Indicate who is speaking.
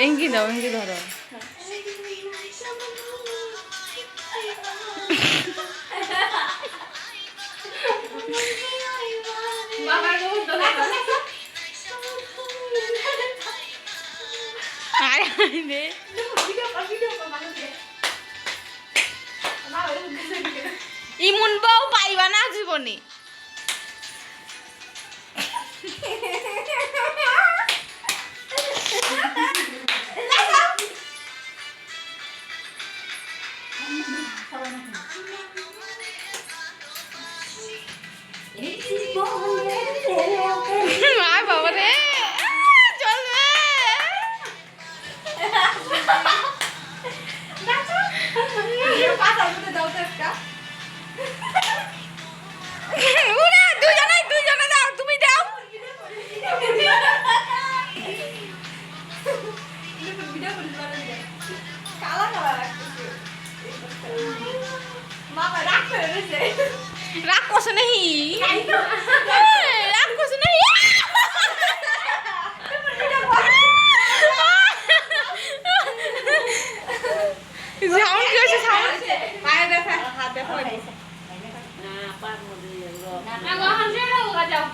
Speaker 1: এঙ্গি দাও, এঙ্গি ধরো। ইমন বউ পাইবা না জীবনে। বাবা রে চলবে। দুজনে দাও, তুমি দাও। রাগ করছো নাহি? রাগ করছো নাহি? সাউন্ড কি হচ্ছে? সাউন্ড পায়ে ব্যথা, হাত ব্যথা। না পার মধ্যে না গো হামজে না গো যাও।